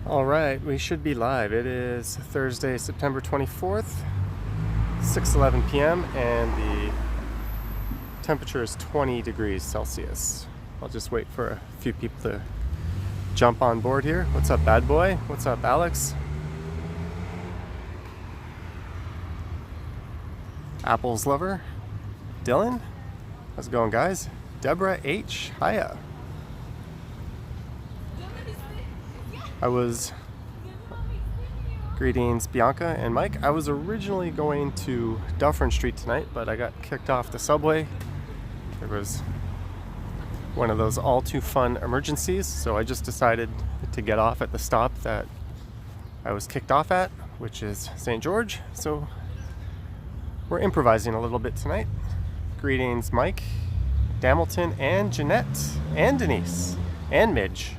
All right, we should be live. It is Thursday, September 24th, 6:11 p.m. and the temperature is 20 degrees Celsius. I'll just wait for a few people to jump on board here. What's up, bad boy? What's up, Alex? Apples lover, Dylan? How's it going, guys? Deborah H. Hiya. Greetings, Bianca and Mike. I was originally going to Dufferin Street tonight, but I got kicked off the subway. There was one of those all too fun emergencies, so I just decided to get off at the stop that I was kicked off at, which is St. George. So we're improvising a little bit tonight. Greetings, Mike, Hamilton, and Jeanette, and Denise, and Midge.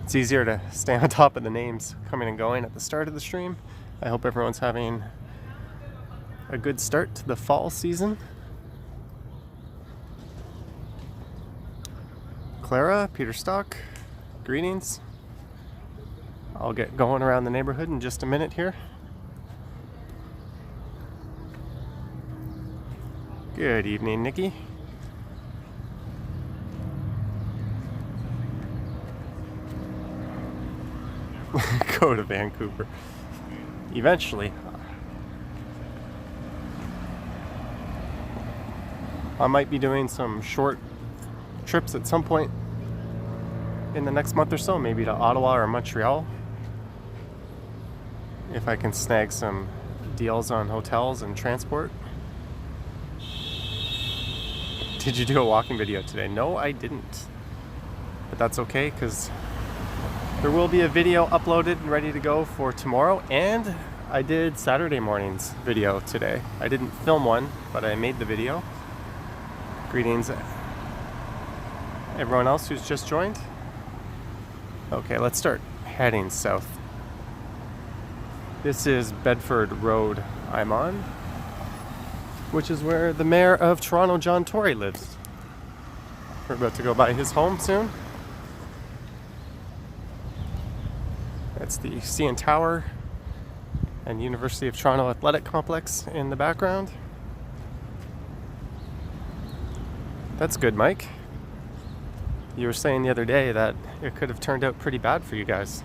It's easier to stay on top of the names coming and going at the start of the stream. I hope everyone's having a good start to the fall season. Clara, Peter Stock, greetings. I'll get going around the neighborhood in just a minute here. Good evening, Nikki. Go to Vancouver. Eventually. I might be doing some short trips at some point in the next month or so, maybe to Ottawa or Montreal. If I can snag some deals on hotels and transport. Did you do a walking video today? No, I didn't. But that's okay, because there will be a video uploaded and ready to go for tomorrow, and I did Saturday morning's video today. I didn't film one, but I made the video. Greetings, everyone else who's just joined. Okay, let's start heading south. This is Bedford Road I'm on, which is where the Mayor of Toronto, John Tory, lives. We're about to go by his home soon. That's the CN Tower and University of Toronto Athletic Complex in the background. That's good, Mike. You were saying the other day that it could have turned out pretty bad for you guys.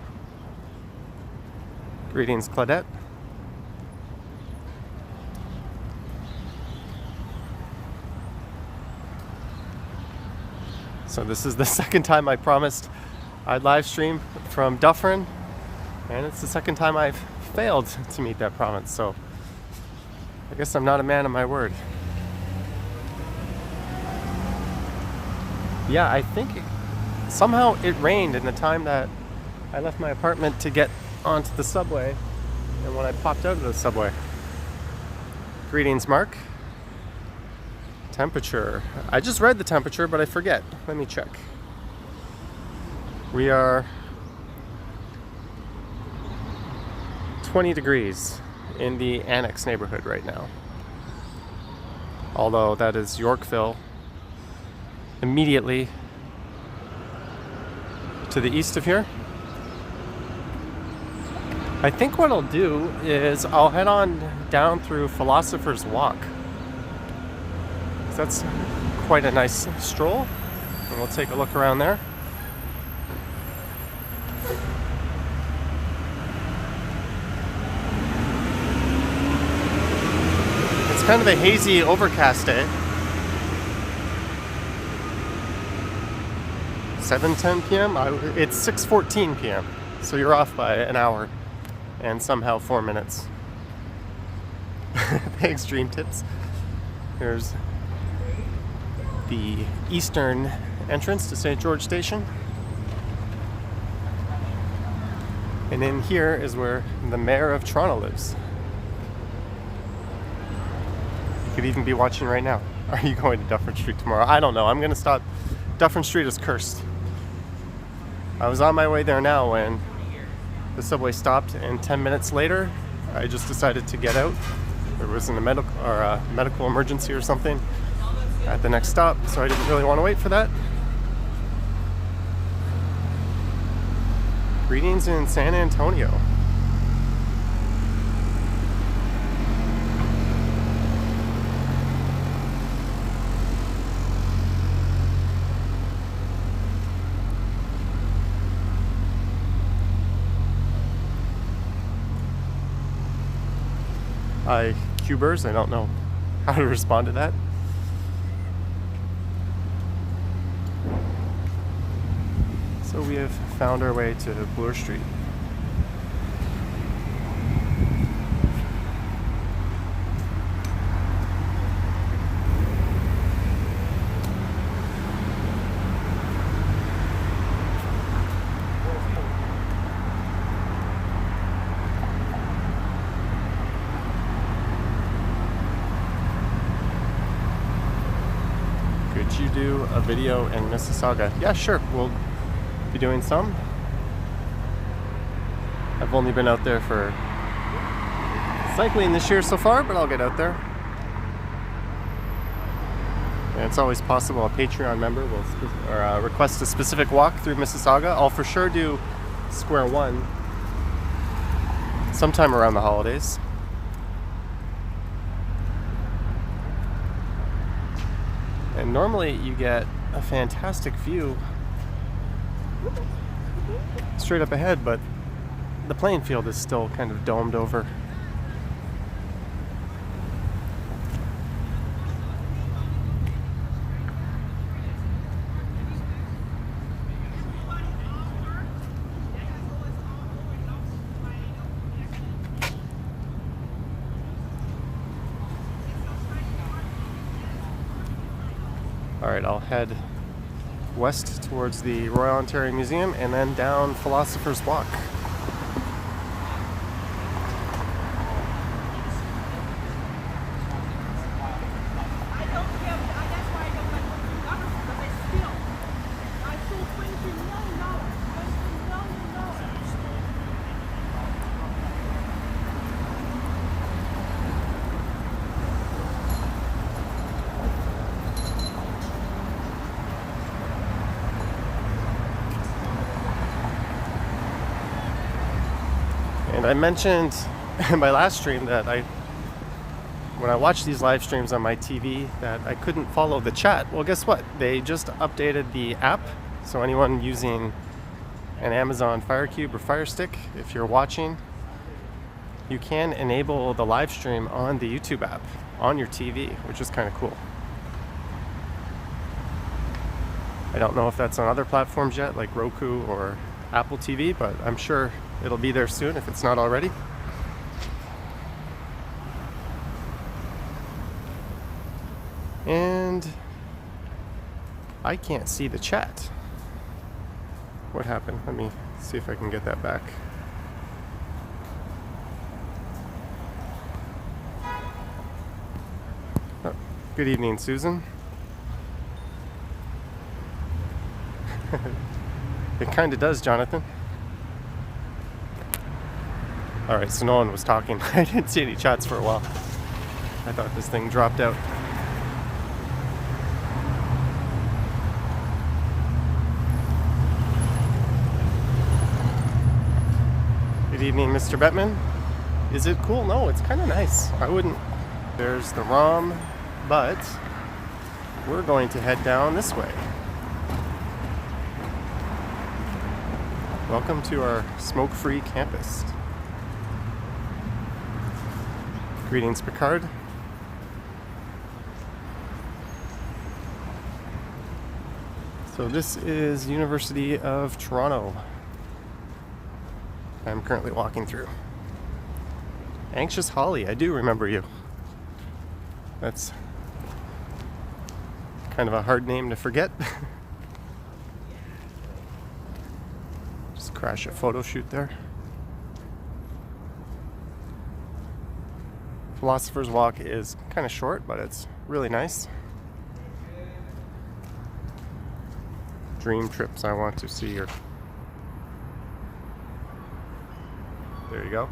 Greetings, Claudette. So this is the second time I promised I'd live stream from Dufferin, and it's the second time I've failed to meet that promise, so I guess I'm not a man of my word. Yeah, I think somehow it rained in the time that I left my apartment to get onto the subway, and when I popped out of the subway. Greetings, Mark. Temperature. I just read the temperature, but I forget. Let me check. We are 20 degrees in the Annex neighborhood right now. Although that is Yorkville, immediately to the east of here. I think what I'll do is I'll head on down through Philosopher's Walk. That's quite a nice stroll, and we'll take a look around there. It's kind of a hazy, overcast day. 7:10 p.m. It's 6:14 p.m. So you're off by an hour and somehow 4 minutes. Thanks, Dream Tips. Here's the eastern entrance to St. George Station. And in here is where the Mayor of Toronto lives. You could even be watching right now. Are you going to Dufferin Street tomorrow? I don't know. I'm going to stop. Dufferin Street is cursed. I was on my way there now when the subway stopped, and 10 minutes later, I just decided to get out. There was a medical emergency or something at the next stop, so I didn't really want to wait for that. Greetings in San Antonio. Hi, Cubers. I don't know how to respond to that. So we have found our way to Bloor Street. Could you do a video in Mississauga? Yeah, sure. We'll be doing some. I've only been out there for cycling this year so far, but I'll get out there. And it's always possible a Patreon member will request a specific walk through Mississauga. I'll for sure do Square One sometime around the holidays. And normally you get a fantastic view straight up ahead, but the playing field is still kind of domed over. All right, I'll head west towards the Royal Ontario Museum and then down Philosopher's Walk. And I mentioned in my last stream that when I watch these live streams on my TV that I couldn't follow the chat. Well, guess what? They just updated the app. So anyone using an Amazon Fire Cube or Fire Stick, if you're watching, you can enable the live stream on the YouTube app on your TV, which is kind of cool. I don't know if that's on other platforms yet, like Roku or Apple TV, but I'm sure it'll be there soon if it's not already. And I can't see the chat. What happened? Let me see if I can get that back. Oh, good evening, Susan. It kind of does, Jonathan. All right, so no one was talking. I didn't see any chats for a while. I thought this thing dropped out. Good evening, Mr. Bettman. Is it cool? No, it's kind of nice. I wouldn't. There's the ROM, but we're going to head down this way. Welcome to our smoke-free campus. Greetings, Picard. So this is University of Toronto. I'm currently walking through. Anxious Holly, I do remember you. That's kind of a hard name to forget. Just crash a photo shoot there. Philosopher's Walk is kind of short, but it's really nice. Dream trips I want to see here. There you go.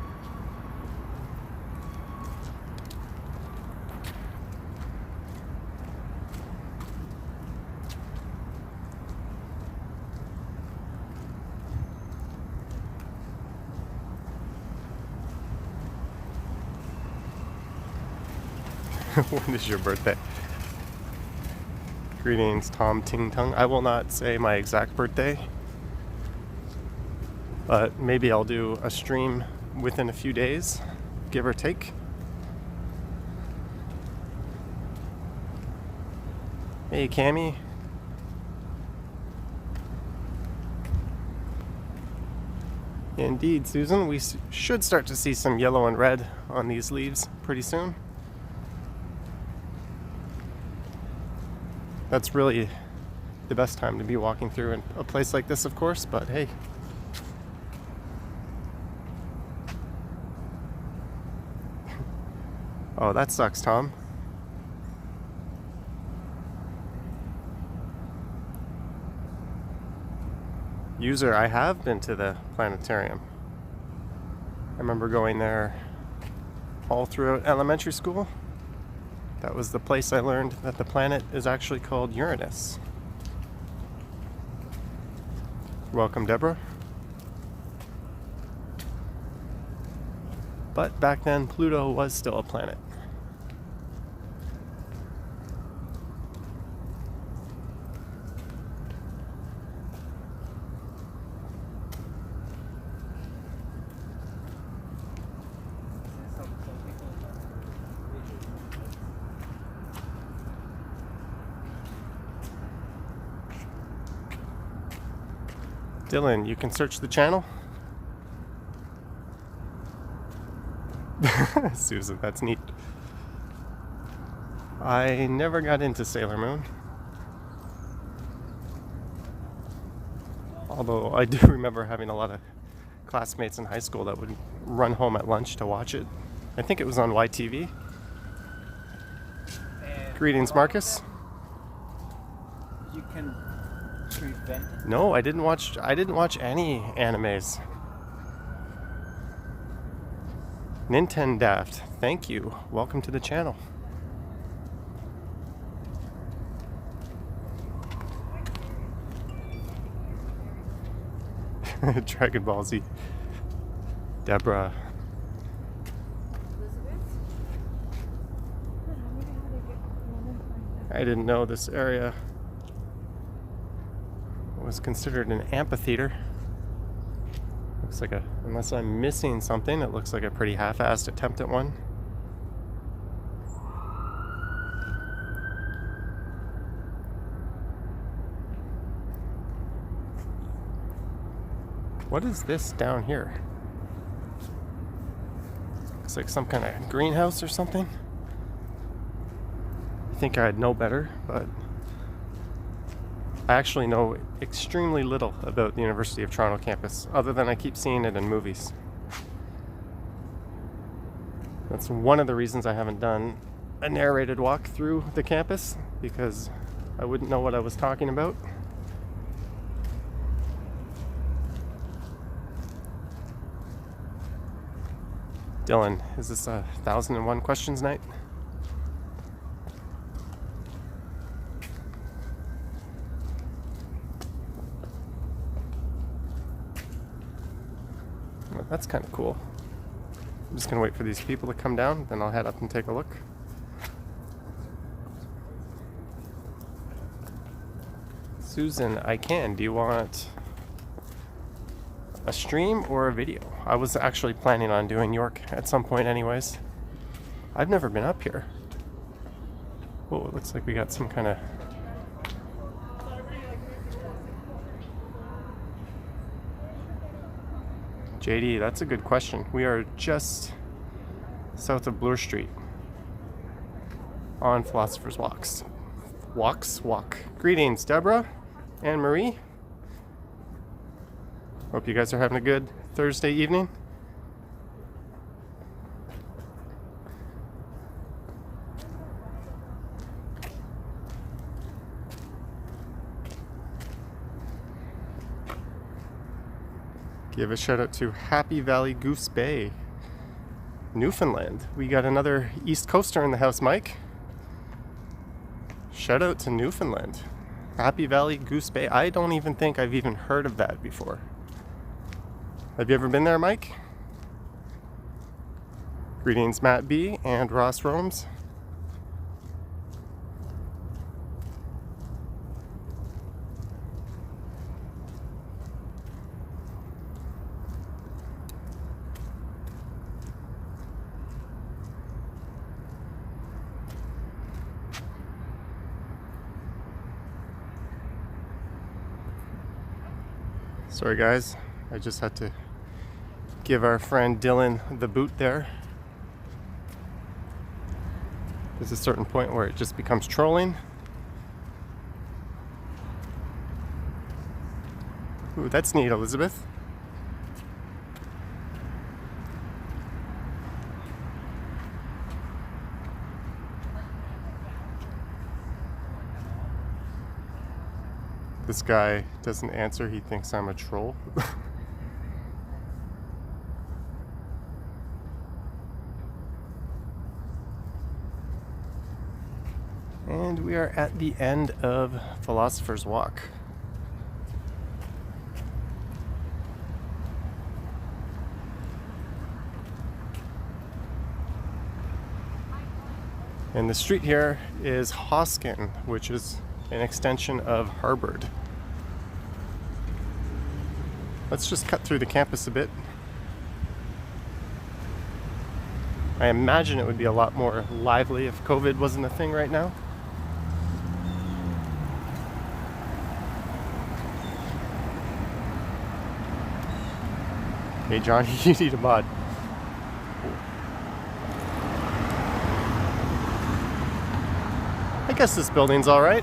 When is your birthday? Greetings, Tom Ting Tung. I will not say my exact birthday, but maybe I'll do a stream within a few days, give or take. Hey, Cammy. Indeed, Susan, we should start to see some yellow and red on these leaves pretty soon. That's really the best time to be walking through in a place like this, of course, but hey. Oh, that sucks, Tom. User, I have been to the planetarium. I remember going there all throughout elementary school. That was the place I learned that the planet is actually called Uranus. Welcome, Deborah. But back then, Pluto was still a planet. Dylan, you can search the channel. Susan, that's neat. I never got into Sailor Moon. Although I do remember having a lot of classmates in high school that would run home at lunch to watch it. I think it was on YTV. Greetings, Marcus. You can prevent it. No, I didn't watch any animes. Nintendaft, thank you. Welcome to the channel. Dragon Ball Z. Deborah. I didn't know this area was considered an amphitheater. Looks like unless I'm missing something, it looks like a pretty half-assed attempt at one. What is this down here? Looks like some kind of greenhouse or something. I think I'd know better, but I actually know extremely little about the University of Toronto campus, other than I keep seeing it in movies. That's one of the reasons I haven't done a narrated walk through the campus, because I wouldn't know what I was talking about. Dylan, is this a 1001 questions night? Well, that's kind of cool. I'm just gonna wait for these people to come down, then I'll head up and take a look. Susan, I can. Do you want a stream or a video? I was actually planning on doing York at some point anyways. I've never been up here. Oh, it looks like we got some kind of... JD, that's a good question. We are just south of Bloor Street on Philosopher's Walk. Greetings, Deborah and Marie. Hope you guys are having a good Thursday evening. Give a shout out to Happy Valley Goose Bay, Newfoundland. We got another East Coaster in the house, Mike. Shout out to Newfoundland. Happy Valley Goose Bay. I don't even think I've even heard of that before. Have you ever been there, Mike? Greetings, Matt B. and Ross Romes. Sorry guys, I just had to give our friend Dylan the boot there. There's a certain point where it just becomes trolling. Ooh, that's neat, Elizabeth. This guy doesn't answer, he thinks I'm a troll. And we are at the end of Philosopher's Walk. And the street here is Hoskin, which is an extension of Harvard. Let's just cut through the campus a bit. I imagine it would be a lot more lively if COVID wasn't a thing right now. Hey Johnny, you need a mod. I guess this building's all right.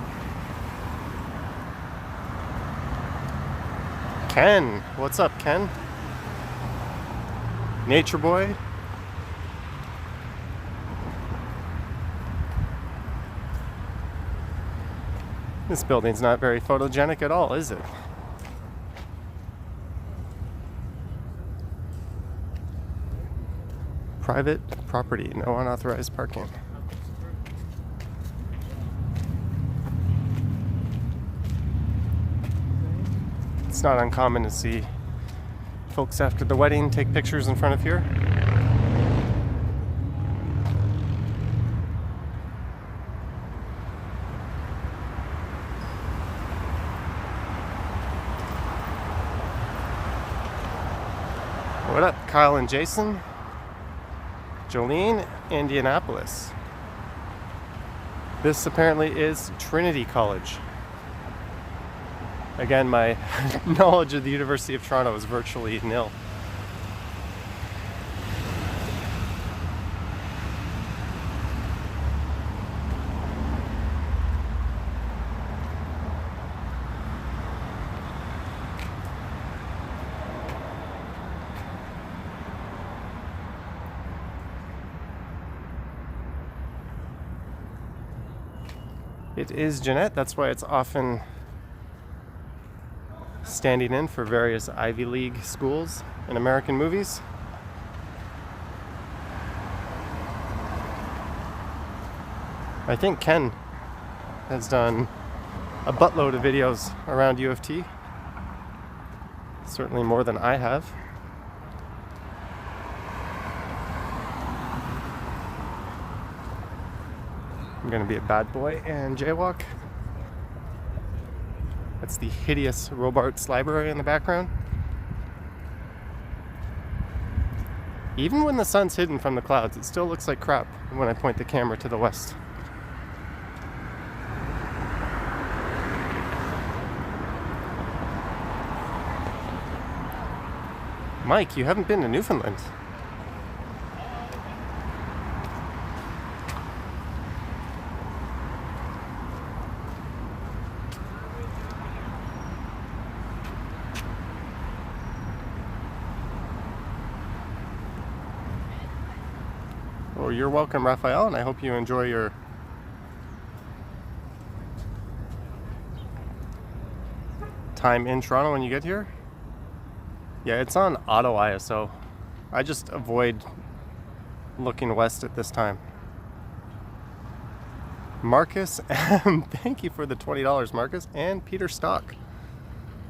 Ken, what's up, Ken? Nature boy. This building's not very photogenic at all, is it? Private property, no unauthorized parking. It's not uncommon to see folks after the wedding take pictures in front of here. What up, Kyle and Jason? Jolene, Indianapolis. This apparently is Trinity College. Again, my knowledge of the University of Toronto is virtually nil. It is Jeanette, that's why it's often standing in for various Ivy League schools in American movies. I think Ken has done a buttload of videos around U of T. Certainly more than I have. I'm gonna be a bad boy and jaywalk. That's the hideous Robarts Library in the background. Even when the sun's hidden from the clouds, it still looks like crap when I point the camera to the west. Mike, you haven't been to Newfoundland. Well, you're welcome, Raphael, and I hope you enjoy your time in Toronto when you get here. Yeah, it's on auto ISO. I just avoid looking west at this time. Marcus, thank you for the $20, Marcus, and Peter Stock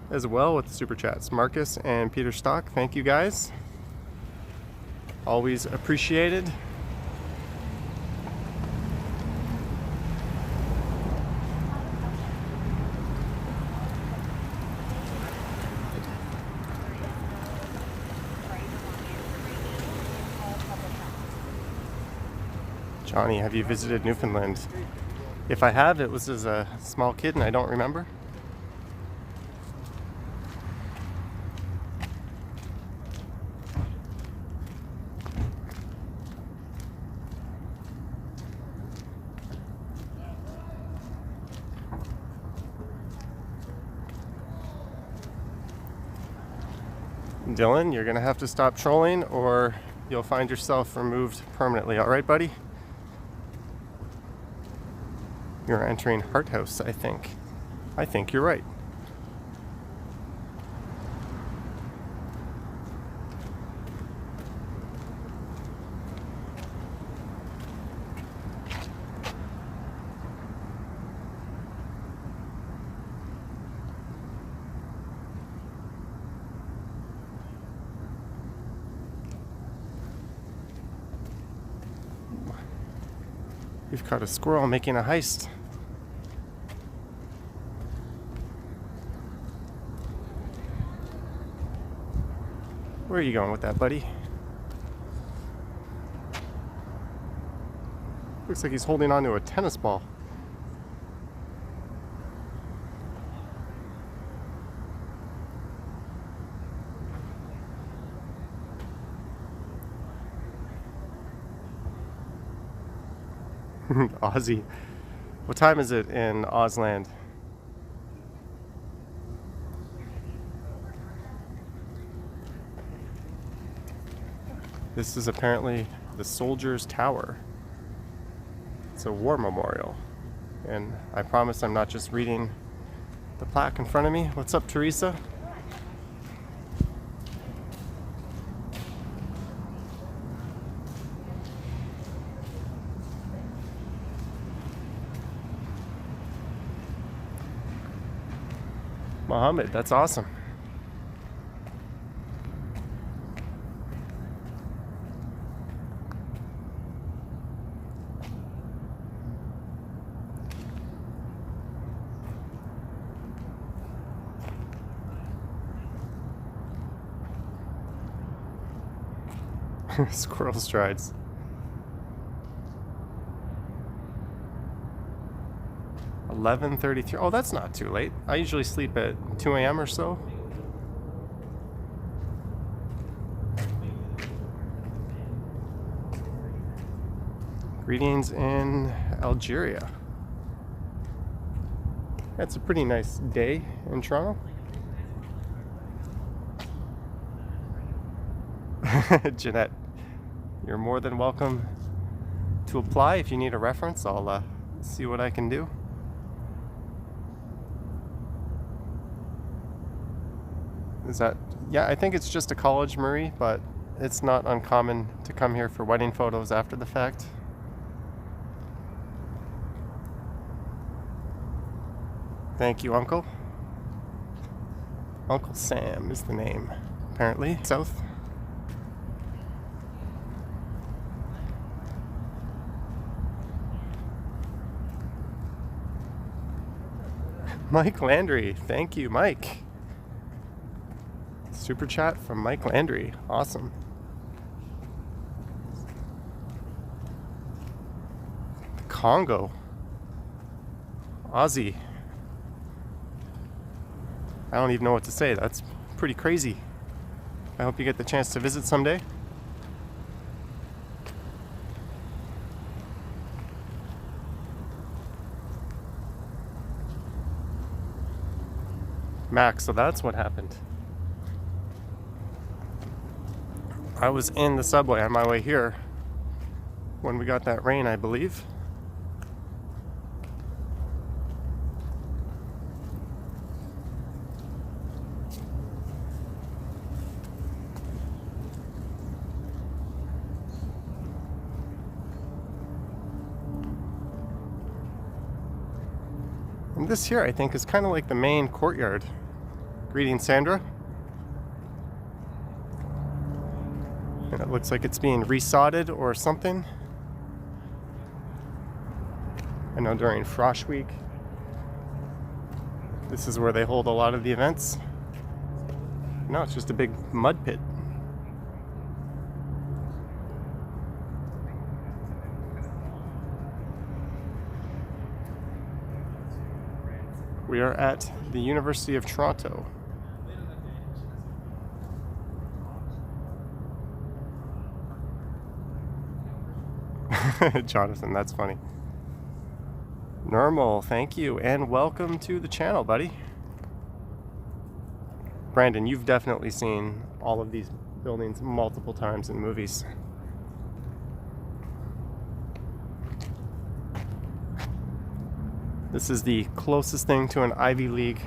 as well with the super chats. Marcus and Peter Stock, thank you guys. Always appreciated. Johnny, have you visited Newfoundland? If I have, it was as a small kid and I don't remember. Dylan, you're gonna have to stop trolling or you'll find yourself removed permanently. All right, buddy? You're entering Hart House, I think. I think you're right. We've caught a squirrel making a heist. Where are you going with that, buddy? Looks like he's holding on to a tennis ball. Aussie. What time is it in Ausland? This is apparently the Soldiers Tower. It's a war memorial. And I promise I'm not just reading the plaque in front of me. What's up, Teresa? Mohammed, that's awesome. Squirrel strides. $11:33. Oh, that's not too late. I usually sleep at 2 a.m. or so. Greetings in Algeria. That's a pretty nice day in Toronto. Jeanette, you're more than welcome to apply. If you need a reference, I'll see what I can do. Is that, yeah, I think it's just a college, Marie, but it's not uncommon to come here for wedding photos after the fact. Thank you, Uncle. Uncle Sam is the name, apparently. South. Mike Landry. Thank you, Mike. Super chat from Mike Landry. Awesome. The Congo. Aussie. I don't even know what to say. That's pretty crazy. I hope you get the chance to visit someday. Max, so that's what happened. I was in the subway on my way here when we got that rain, I believe. And this here, I think, is kind of like the main courtyard. Greetings, Sandra. And it looks like it's being resodded or something. I know during Frosh Week, this is where they hold a lot of the events. No, it's just a big mud pit. We are at the University of Toronto. Jonathan, that's funny. Normal, thank you, and welcome to the channel, buddy. Brandon, you've definitely seen all of these buildings multiple times in movies. This is the closest thing to an Ivy League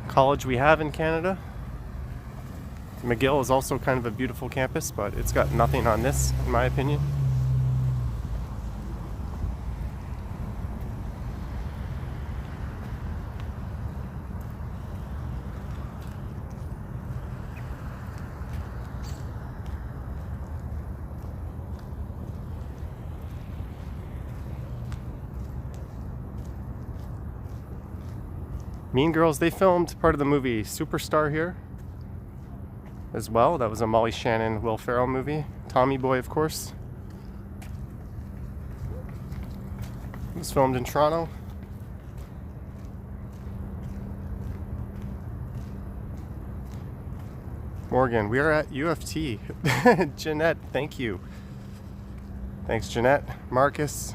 college we have in Canada. McGill is also kind of a beautiful campus, but it's got nothing on this, in my opinion. Mean Girls, they filmed part of the movie Superstar here as well. That was a Molly Shannon, Will Ferrell movie. Tommy Boy, of course. It was filmed in Toronto. Morgan, we are at U of T. Jeanette, thank you. Thanks, Jeanette, Marcus,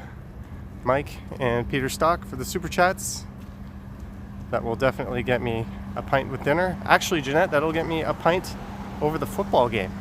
Mike, and Peter Stock for the super chats. That will definitely get me a pint with dinner. Actually, Jeanette, that'll get me a pint over the football game.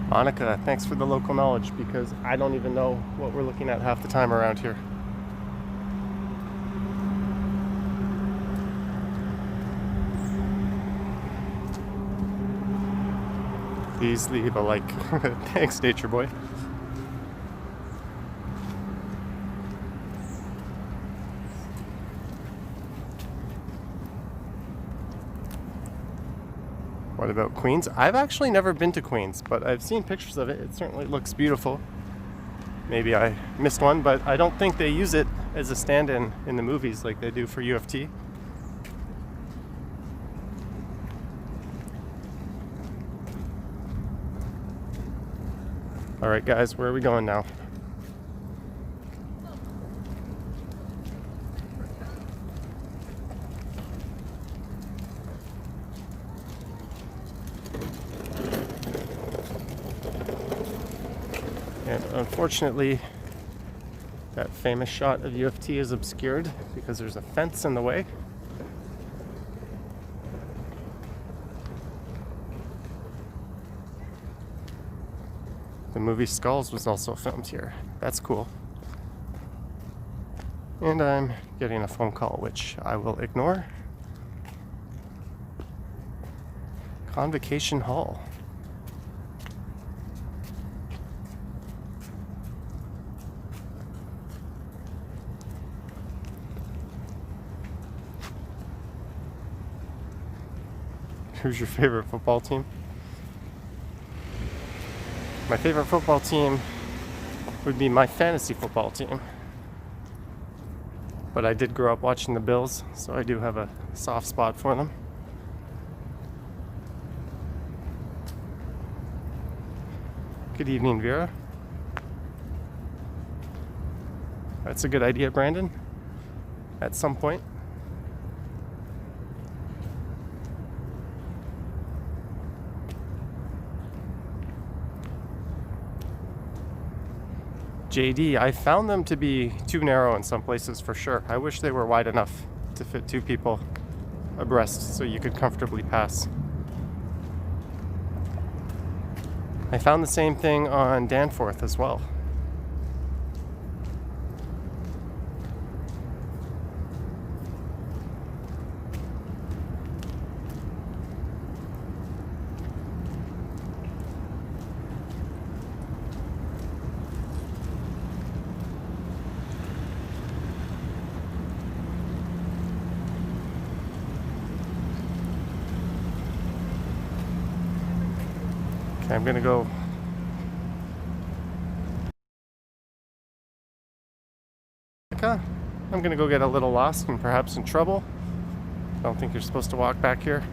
Monica, thanks for the local knowledge, because I don't even know what we're looking at half the time around here. Please leave a like. Thanks, Nature Boy. What about Queens? I've actually never been to Queens, but I've seen pictures of it. It certainly looks beautiful. Maybe I missed one, but I don't think they use it as a stand-in in the movies like they do for U of T. All right, guys, where are we going now? And unfortunately, that famous shot of U of T is obscured because there's a fence in the way. The movie Skulls was also filmed here. That's cool. And I'm getting a phone call, which I will ignore. Convocation Hall. Who's your favorite football team? My favorite football team would be my fantasy football team. But I did grow up watching the Bills, so I do have a soft spot for them. Good evening, Vera. That's a good idea, Brandon. At some point. JD, I found them to be too narrow in some places for sure. I wish they were wide enough to fit two people abreast so you could comfortably pass. I found the same thing on Danforth as well. I'm gonna go. I'm gonna go get a little lost and perhaps in trouble. I don't think you're supposed to walk back here.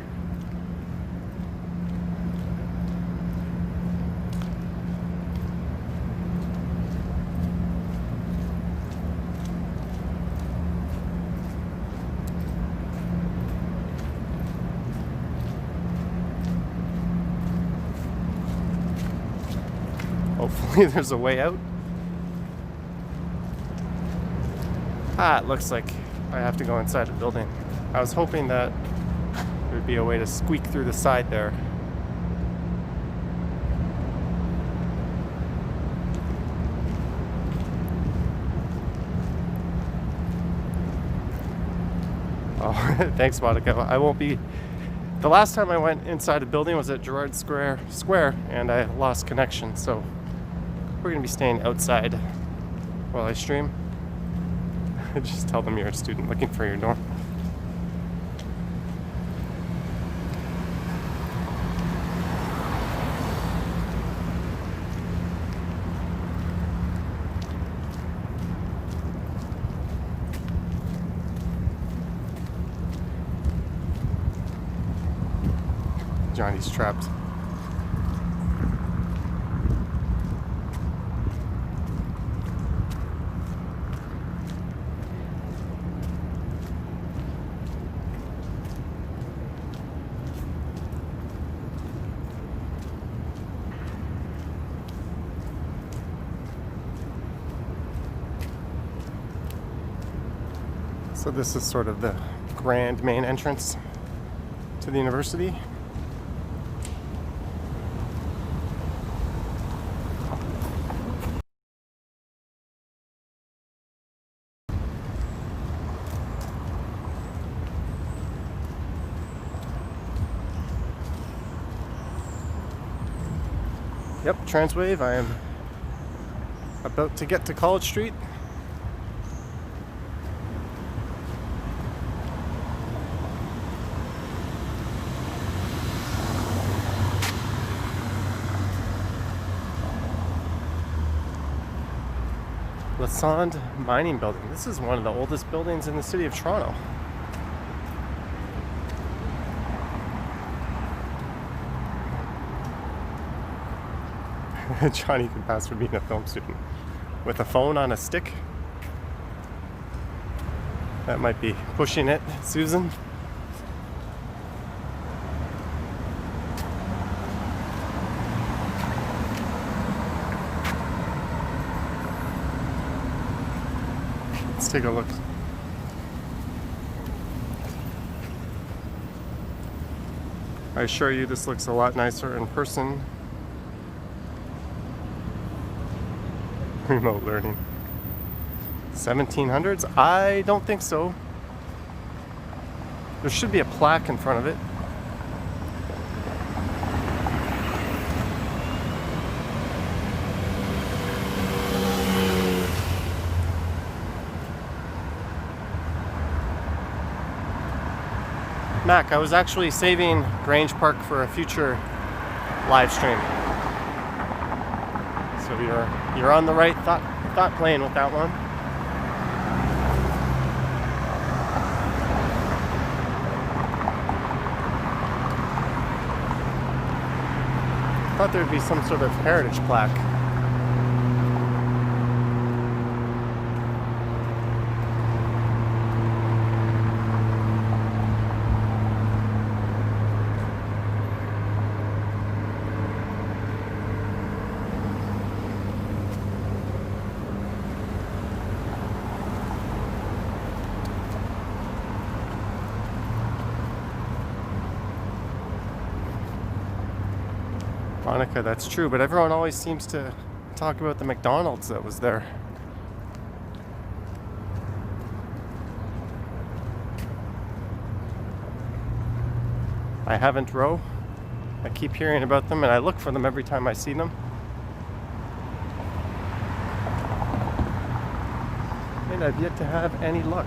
Hopefully there's a way out. It looks like I have to go inside the building. I was hoping that there'd be a way to squeak through the side there. Oh, thanks, Monica. I won't be... The last time I went inside a building was at Gerrard Square, and I lost connection, so we're going to be staying outside while I stream. Just tell them you're a student looking for your dorm. Johnny's trapped. So this is sort of the grand main entrance to the university. Yep, Transwave. I am about to get to College Street. Lassonde Mining Building. This is one of the oldest buildings in the city of Toronto. Johnny could pass for being a film student. With a phone on a stick. That might be pushing it, Susan. Let's take a look. I assure you this looks a lot nicer in person. Remote learning. 1700s? I don't think so. There should be a plaque in front of it. Mac, I was actually saving Grange Park for a future live stream. So you're on the right thought plane with that one. I thought there'd be some sort of heritage plaque. Monica, that's true, but everyone always seems to talk about the McDonald's that was there. I haven't row. I keep hearing about them and I look for them every time I see them. And I've yet to have any luck.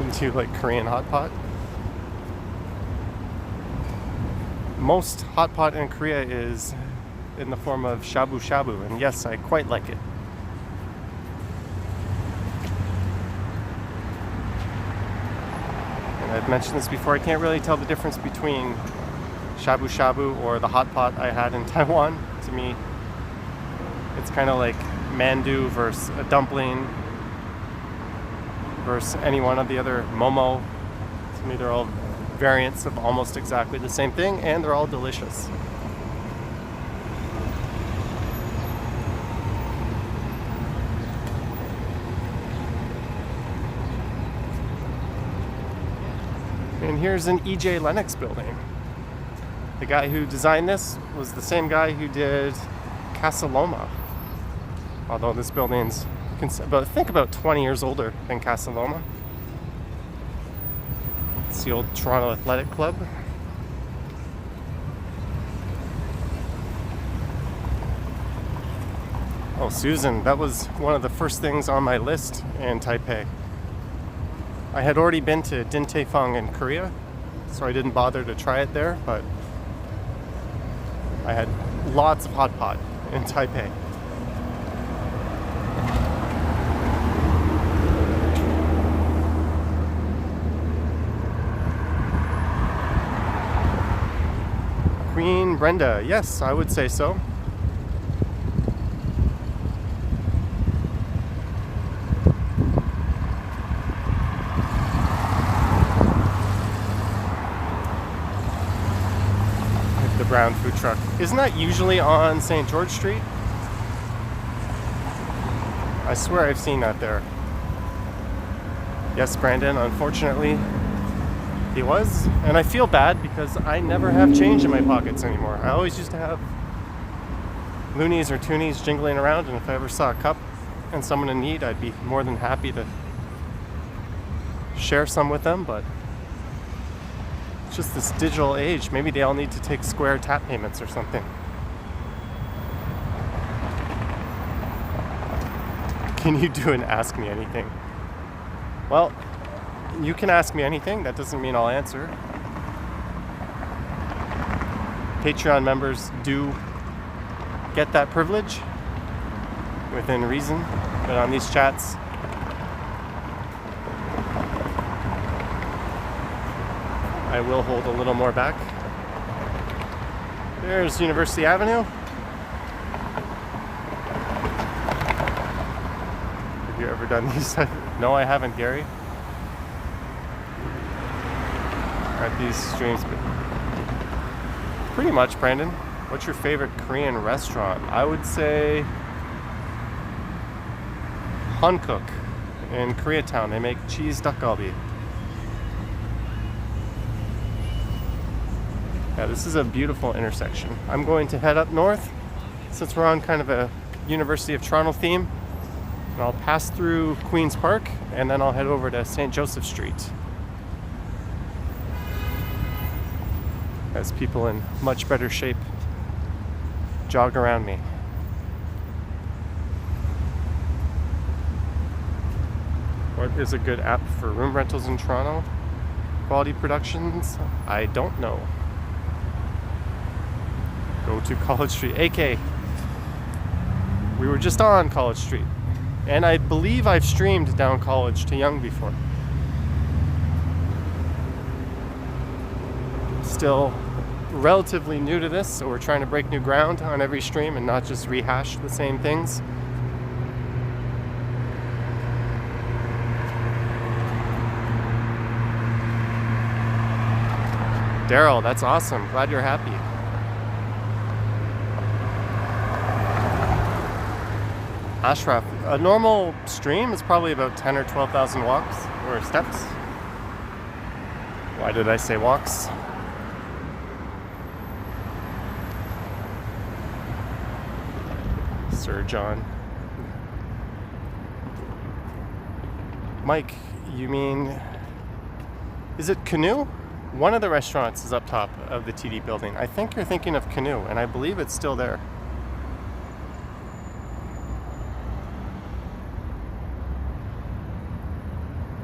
Into like Korean hot pot. Most hot pot in Korea is in the form of shabu shabu, and yes, I quite like it. And I've mentioned this before, I can't really tell the difference between shabu shabu or the hot pot I had in Taiwan. To me, it's kind of like mandu versus a dumpling versus any one of the other momo. To me, they're all variants of almost exactly the same thing, and they're all delicious. And here's an E.J. Lennox building. The guy who designed this was the same guy who did Casa Loma. Although this building's about 20 years older than Casa Loma. It's the old Toronto Athletic Club. Oh, Susan, that was one of the first things on my list in Taipei. I had already been to Din Tai Fung in Korea, so I didn't bother to try it there, but I had lots of hot pot in Taipei. Queen Brenda, yes, I would say so. The brown food truck. Isn't that usually on St. George Street? I swear I've seen that there. Yes, Brandon, unfortunately, he was. And I feel bad because I never have change in my pockets anymore. I always used to have loonies or toonies jingling around, and if I ever saw a cup and someone in need, I'd be more than happy to share some with them, but it's just this digital age. Maybe they all need to take Square tap payments or something. Can you do an Ask Me Anything? Well, you can ask me anything. That doesn't mean I'll answer. Patreon members do get that privilege within reason, but on these chats, I will hold a little more back. There's University Avenue. Have you ever done these? No, I haven't, Gary. At these streams, pretty much, Brandon. What's your favorite Korean restaurant? I would say Hankook in Koreatown. They make cheese dakgalbi. Yeah, this is a beautiful intersection. I'm going to head up north since we're on kind of a University of Toronto theme. And I'll pass through Queen's Park and then I'll head over to St. Joseph Street. As people in much better shape jog around me. What is a good app for room rentals in Toronto? Quality Productions? I don't know. Go to College Street. AK, we were just on College Street. And I believe I've streamed down College to Yonge before. Still relatively new to this, so we're trying to break new ground on every stream and not just rehash the same things. Daryl, that's awesome. Glad you're happy. Ashraf, a normal stream is probably about 10 or 12,000 walks or steps. Why did I say walks? Sir John. Mike, you mean, is it Canoe? One of the restaurants is up top of the TD building. I think you're thinking of Canoe, and I believe it's still there.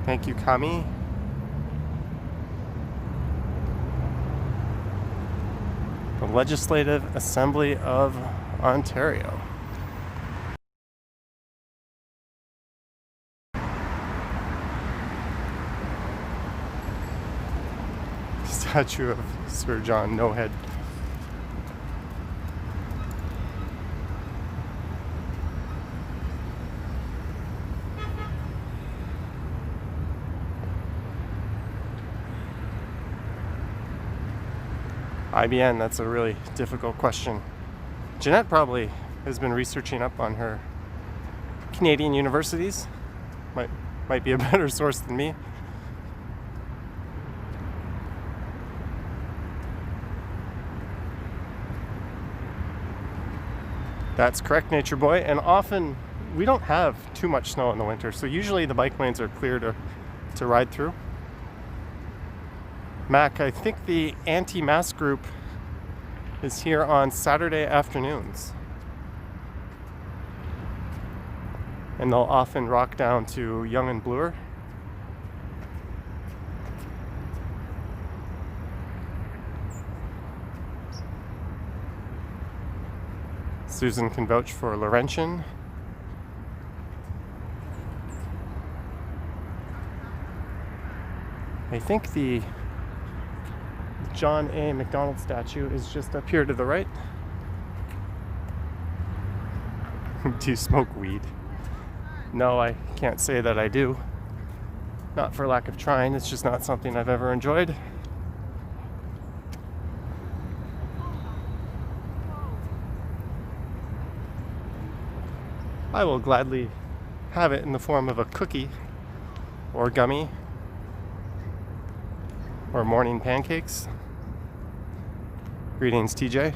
Thank you, Kami. The Legislative Assembly of Ontario. Statue of Sir John No Head. IBN, that's a really difficult question. Jeanette probably has been researching up on her Canadian universities. Might be a better source than me. That's correct, Nature Boy. And often we don't have too much snow in the winter, so usually the bike lanes are clear to ride through. Mac, I think the anti-mask group is here on Saturday afternoons. And they'll often rock down to Yonge and Bloor. Susan can vouch for Laurentian. I think the John A. McDonald statue is just up here to the right. Do you smoke weed? No, I can't say that I do. Not for lack of trying, it's just not something I've ever enjoyed. I will gladly have it in the form of a cookie or gummy or morning pancakes. Greetings, TJ.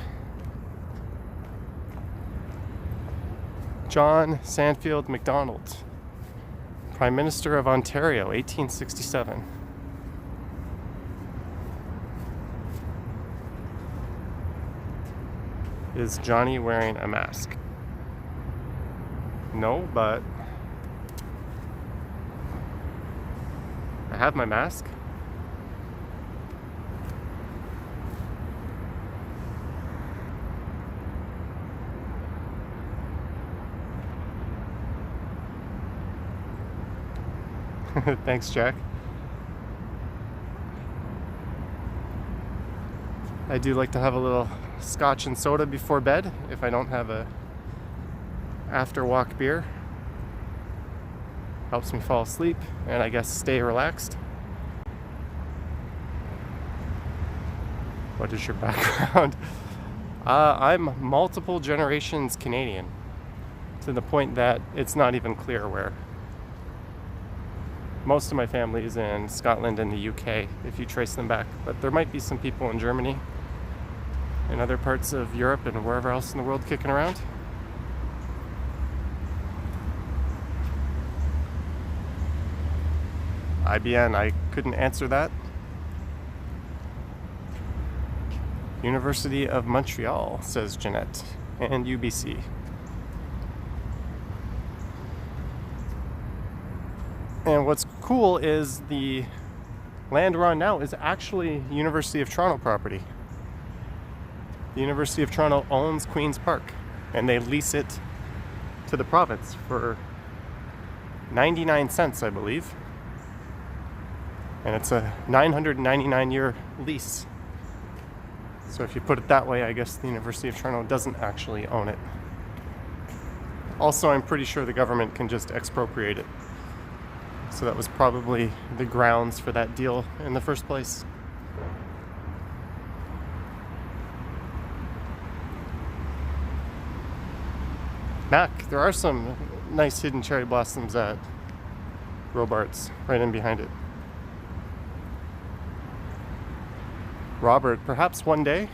John Sandfield MacDonald, Prime Minister of Ontario, 1867. Is Johnny wearing a mask? No, but I have my mask. Thanks, Jack. I do like to have a little scotch and soda before bed if I don't have a after walk beer. Helps me fall asleep and I guess stay relaxed. What is your background? I'm multiple generations Canadian, to the point that it's not even clear where. Most of my family is in Scotland and the UK, if you trace them back. But there might be some people in Germany and other parts of Europe and wherever else in the world kicking around. IBN, I couldn't answer that. University of Montreal, says Jeanette, and UBC. And what's cool is the land we're on now is actually University of Toronto property. The University of Toronto owns Queen's Park, and they lease it to the province for 99 cents, I believe. And it's a 999-year lease. So if you put it that way, I guess the University of Toronto doesn't actually own it. Also, I'm pretty sure the government can just expropriate it. So that was probably the grounds for that deal in the first place. Mac, there are some nice hidden cherry blossoms at Robarts, right in behind it. Robert, perhaps one day.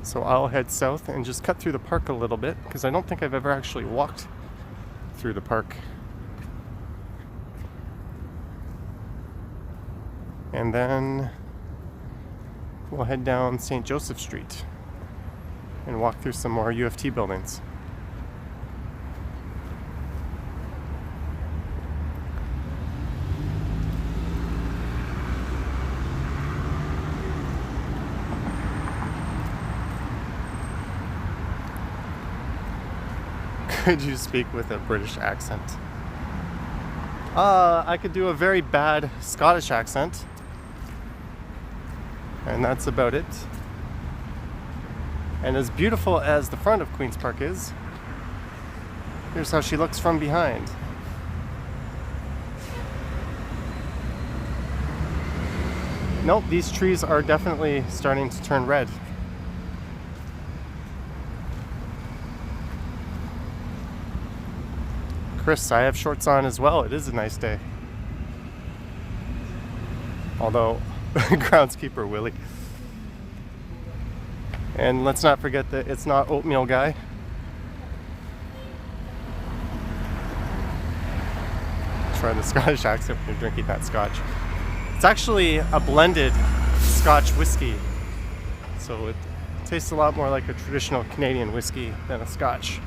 So I'll head south and just cut through the park a little bit, because I don't think I've ever actually walked through the park. And then we'll head down St. Joseph Street and walk through some more UFT buildings. Could you speak with a British accent? I could do a very bad Scottish accent. And that's about it. And as beautiful as the front of Queen's Park is, here's how she looks from behind. Nope, these trees are definitely starting to turn red. Chris, I have shorts on as well. It is a nice day. Although, groundskeeper Willie. And let's not forget that it's not Oatmeal Guy. Try the Scottish accent when you're drinking that scotch. It's actually a blended Scotch whiskey. So it tastes a lot more like a traditional Canadian whiskey than a scotch.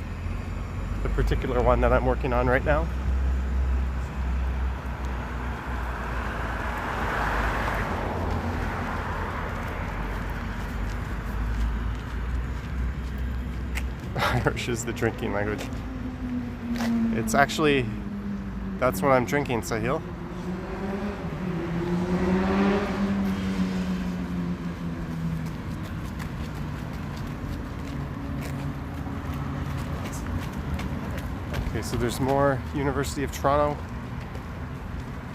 The particular one that I'm working on right now. Irish is the drinking language. It's actually, that's what I'm drinking, Sahil. Okay, so there's more University of Toronto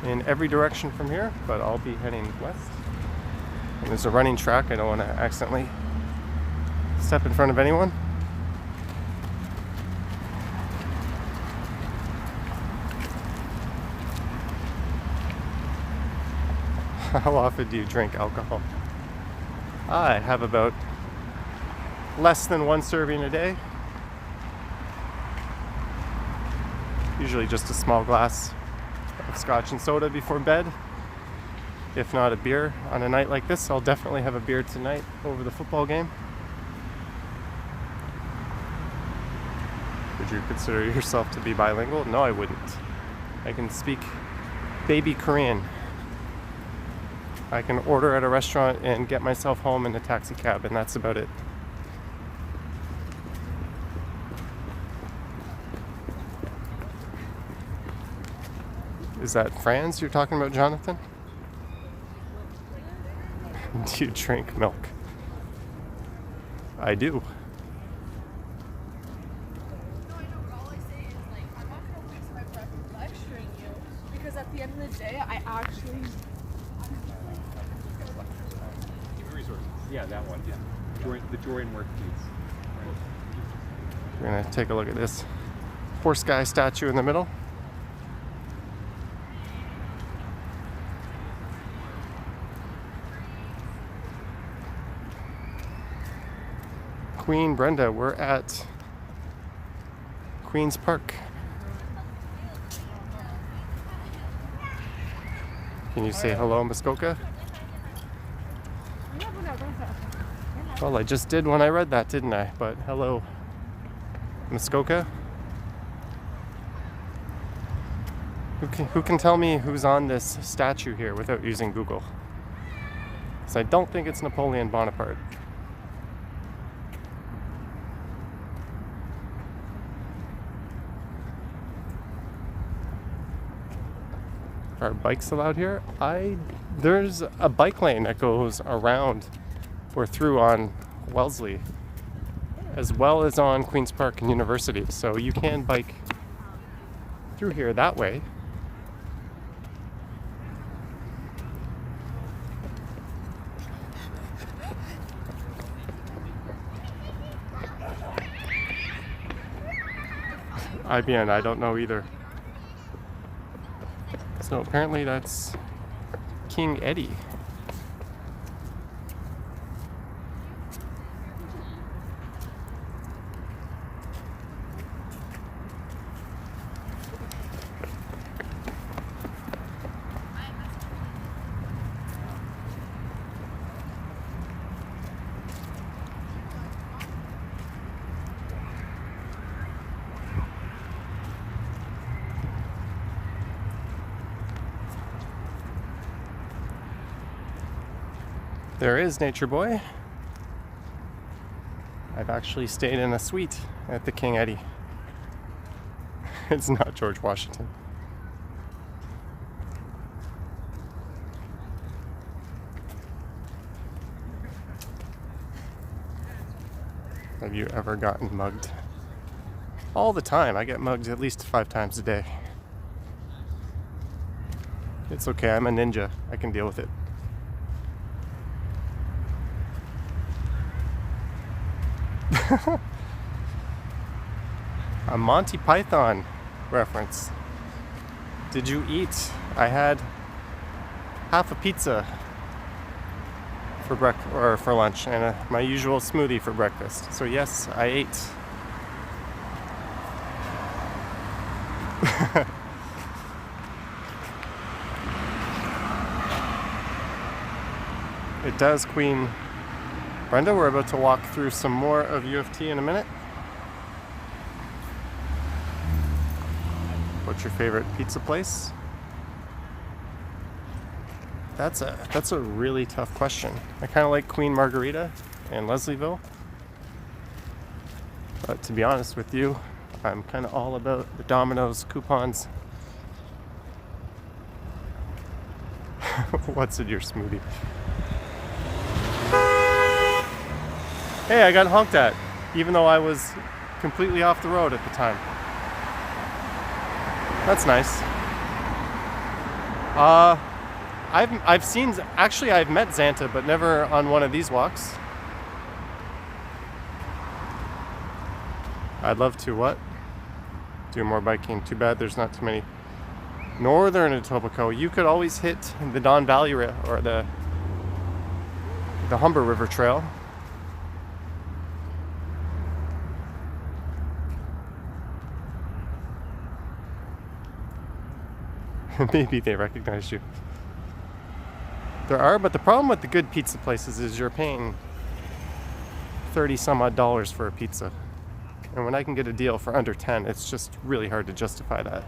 in every direction from here, but I'll be heading west. And there's a running track. I don't want to accidentally step in front of anyone. How often do you drink alcohol? I have about less than one serving a day. Usually just a small glass of scotch and soda before bed. If not a beer on a night like this, I'll definitely have a beer tonight over the football game. Would you consider yourself to be bilingual? No, I wouldn't. I can speak baby Korean. I can order at a restaurant and get myself home in a taxi cab, and that's about it. Is that Franz you're talking about, Jonathan? Do you drink milk? I do. No, I know, but all I say is, like, I'm not gonna waste my breath lecturing you, because at the end of the day, I actually... Yeah, that one. Yeah, the Dorian work piece. We're gonna take a look at this horse guy statue in the middle. Queen Brenda, we're at Queen's Park. Can you say hello, Muskoka? Well, I just did when I read that, didn't I? But hello, Muskoka. Who can tell me who's on this statue here without using Google? Because I don't think it's Napoleon Bonaparte. Are bikes allowed here? There's a bike lane that goes around or through on Wellesley, as well as on Queen's Park and University. So you can bike through here that way. IBN, I don't know either. So apparently that's King Eddie. There is Nature Boy. I've actually stayed in a suite at the King Eddie. It's not George Washington. Have you ever gotten mugged? All the time. I get mugged at least 5 times a day. It's okay, I'm a ninja. I can deal with it. A Monty Python reference. Did you eat? I had half a pizza for lunch and my usual smoothie for breakfast. So yes, I ate. It does, Queen Brenda. We're about to walk through some more of U of T in a minute. What's your favorite pizza place? That's a really tough question. I kind of like Queen Margarita in Leslieville. But to be honest with you, I'm kind of all about the Domino's coupons. What's in your smoothie? Hey, I got honked at, even though I was completely off the road at the time. That's nice. I've met Xanta, but never on one of these walks. I'd love to do more biking. Too bad there's not too many northern Etobicoke. You could always hit the Don Valley or the Humber River Trail. Maybe they recognized you. There are, but the problem with the good pizza places is you're paying $30 some odd for a pizza. And when I can get a deal for under 10, it's just really hard to justify that.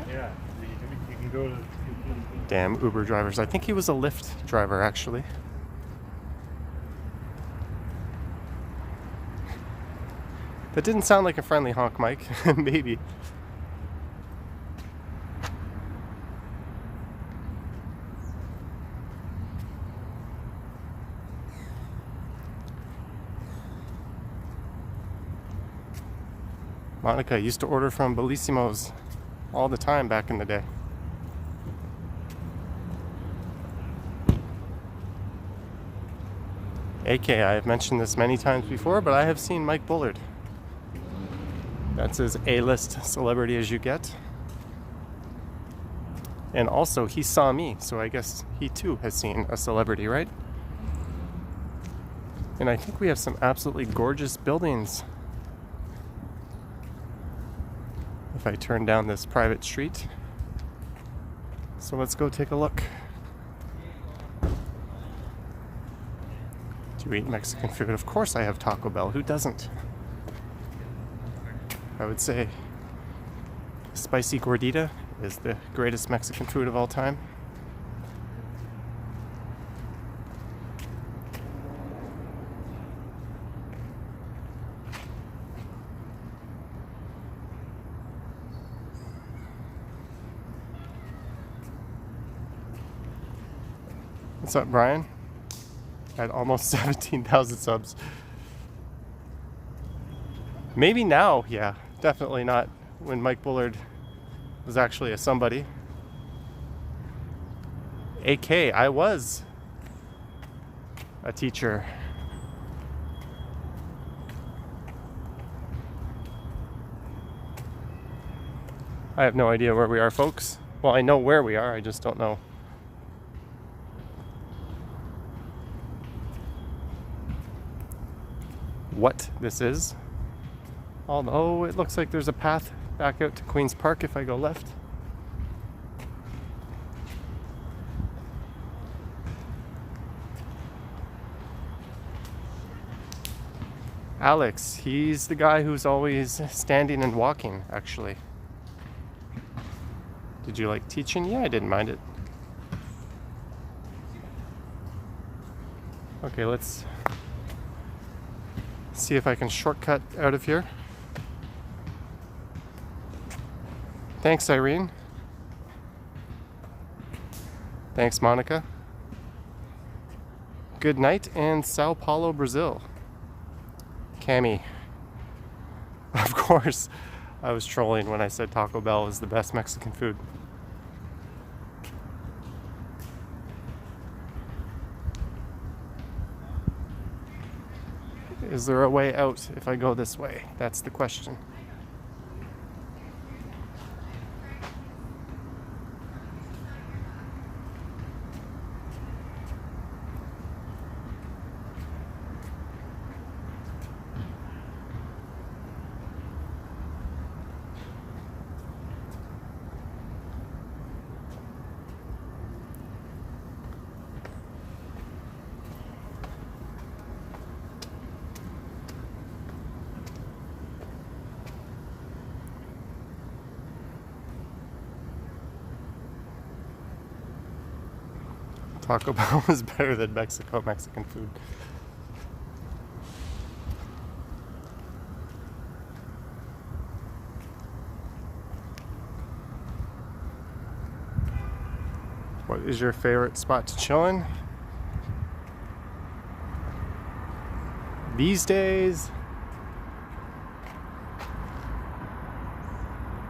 Yeah, you can go to... Damn Uber drivers. I think he was a Lyft driver, actually. That didn't sound like a friendly honk, Mike. Maybe. Monica used to order from Bellissimo's all the time back in the day. AK, I have mentioned this many times before, but I have seen Mike Bullard. That's as A-list celebrity as you get. And also, he saw me, so I guess he too has seen a celebrity, right? And I think we have some absolutely gorgeous buildings. If I turn down this private street. So let's go take a look. Do you eat Mexican food? Of course I have Taco Bell. Who doesn't? I would say spicy gordita is the greatest Mexican food of all time. What's up, Brian? At almost 17,000 subs. Maybe now, yeah. Definitely not when Mike Bullard was actually a somebody. AK, I was a teacher. I have no idea where we are, folks. Well, I know where we are, I just don't know. What this is. Although it looks like there's a path back out to Queen's Park if I go left. Alex, he's the guy who's always standing and walking, actually. Did you like teaching? Yeah, I didn't mind it. Okay, let's see if I can shortcut out of here. Thanks, Irene. Thanks, Monica. Good night in Sao Paulo, Brazil. Cami. Of course, I was trolling when I said Taco Bell is the best Mexican food. Is there a way out if I go this way? That's the question. Taco Bell is better than Mexican food. What is your favorite spot to chill in? These days,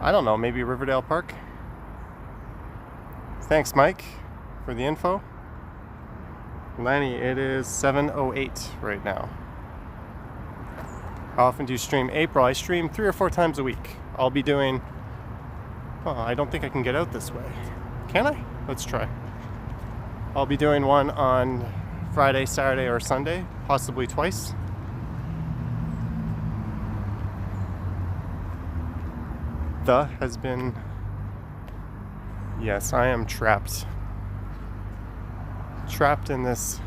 I don't know, maybe Riverdale Park? Thanks, Mike, for the info. Lanny, it is 7:08 right now. How often do you stream? April, I stream 3 or 4 times a week. I'll be doing... Oh, I don't think I can get out this way. Can I? Let's try. I'll be doing one on Friday, Saturday, or Sunday, possibly twice. The has been... Yes, I am trapped. Trapped in this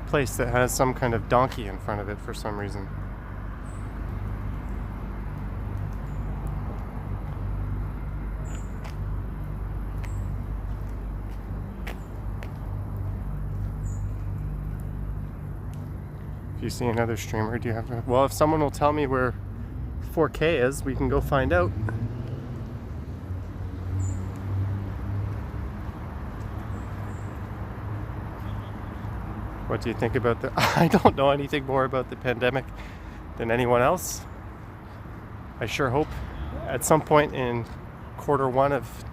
place that has some kind of donkey in front of it for some reason. If you see another streamer, do you have to... Well, if someone will tell me where 4K is, we can go find out. What do you think about the... I don't know anything more about the pandemic than anyone else. I sure hope at some point in Q1 of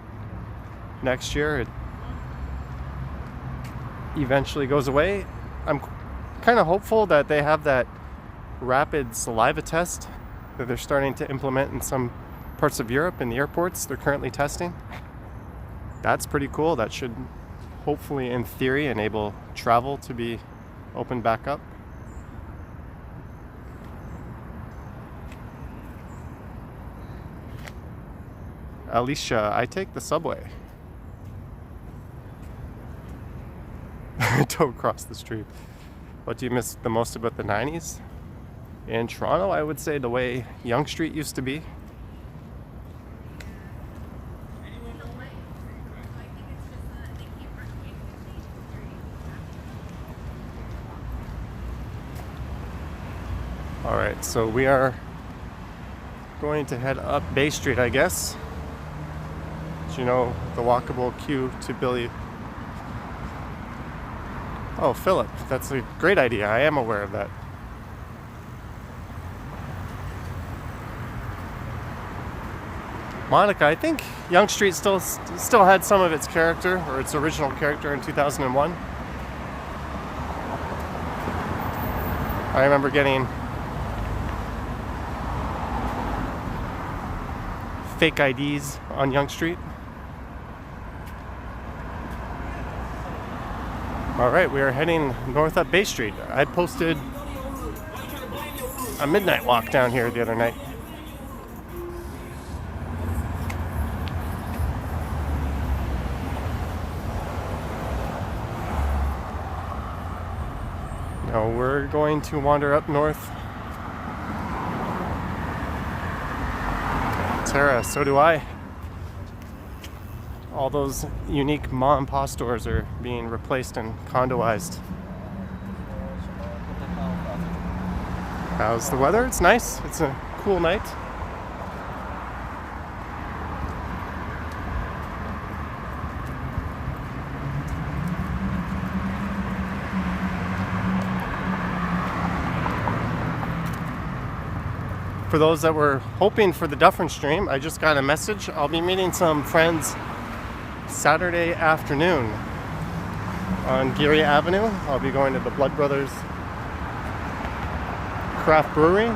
next year it eventually goes away. I'm kind of hopeful that they have that rapid saliva test that they're starting to implement in some parts of Europe in the airports they're currently testing. That's pretty cool. That should hopefully, in theory, enable travel to be opened back up. Alicia, I take the subway. Don't cross the street. What do you miss the most about the 90s? In Toronto, I would say the way Yonge Street used to be. Alright, so we are going to head up Bay Street, I guess. Do you know the walkable queue to Billy? Oh, Philip, that's a great idea. I am aware of that. Monica, I think Yonge Street still had some of its character, or its original character in 2001. I remember getting fake IDs on Yonge Street. All right, we are heading north up Bay Street. I posted a midnight walk down here the other night. Now we're going to wander up north. Tara, so do I. All those unique mom and pop stores are being replaced and condoized. How's the weather? It's nice. It's a cool night. For those that were hoping for the Dufferin stream, I just got a message. I'll be meeting some friends Saturday afternoon on Geary Avenue. I'll be going to the Blood Brothers craft brewery.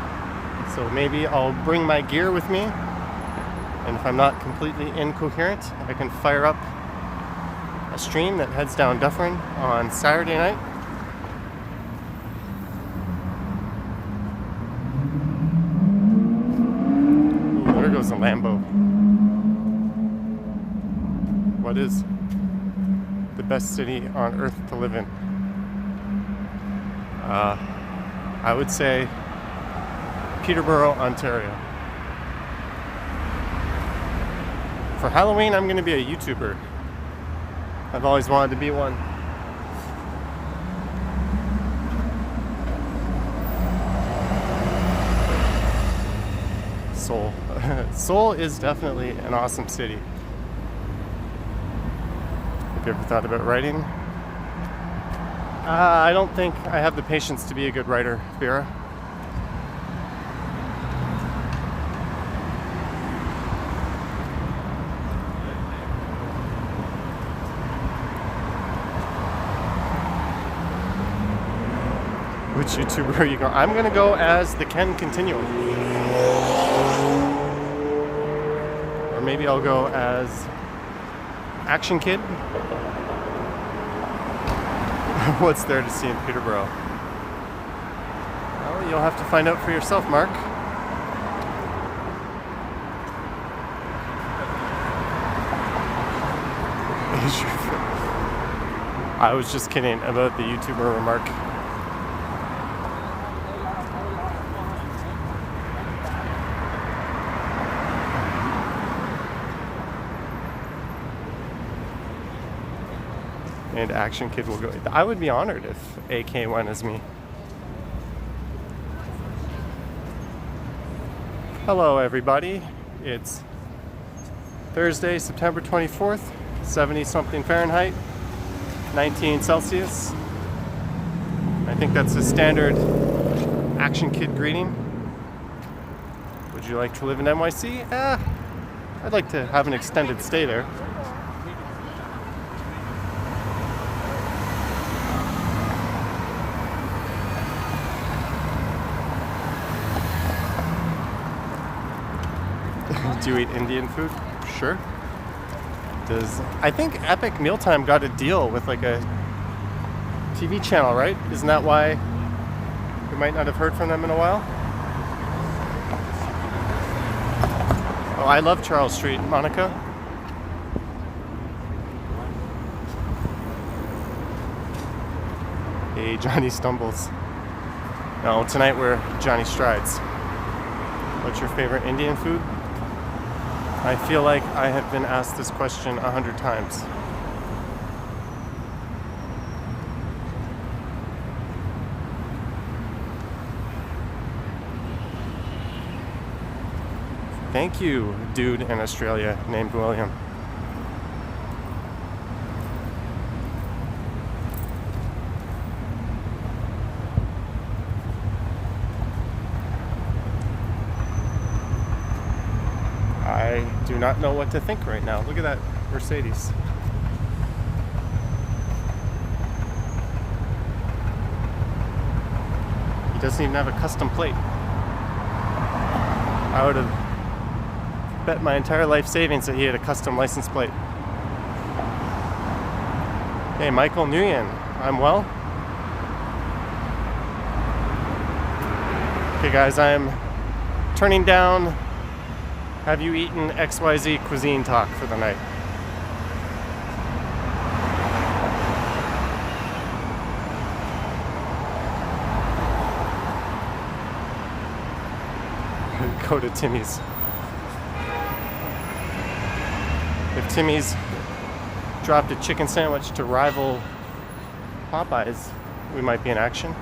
So maybe I'll bring my gear with me. And if I'm not completely incoherent, I can fire up a stream that heads down Dufferin on Saturday night. Ooh, there goes a Lambo. What is the best city on earth to live in? I would say Peterborough, Ontario. For Halloween, I'm going to be a YouTuber. I've always wanted to be one. Seoul. Seoul is definitely an awesome city. Have you ever thought about writing? I don't think I have the patience to be a good writer, Vera. Which YouTuber are you going? I'm going to go as the Ken Continuum. Or maybe I'll go as Action Kid. What's there to see in Peterborough? Well, you'll have to find out for yourself, Mark. I was just kidding about the YouTuber remark. And Action Kid will go. I would be honored if AK went as me. Hello, everybody. It's Thursday, September 24th, 70-something Fahrenheit, 19 Celsius. I think that's a standard Action Kid greeting. Would you like to live in NYC? I'd like to have an extended stay there. Do you eat Indian food? Sure. I think Epic Mealtime got a deal with like a TV channel, right? Isn't that why we might not have heard from them in a while? Oh, I love Charles Street, Monica. Hey, Johnny stumbles. No, tonight we're Johnny strides. What's your favorite Indian food? I feel like I have been asked this question 100 times. Thank you, dude in Australia named William. I do not know what to think right now. Look at that Mercedes. He doesn't even have a custom plate. I would have bet my entire life savings that he had a custom license plate. Hey, Michael Nguyen, I'm well. Okay guys, I'm turning down have you eaten XYZ cuisine talk for the night. Go to Timmy's. If Timmy's dropped a chicken sandwich to rival Popeyes, we might be in action.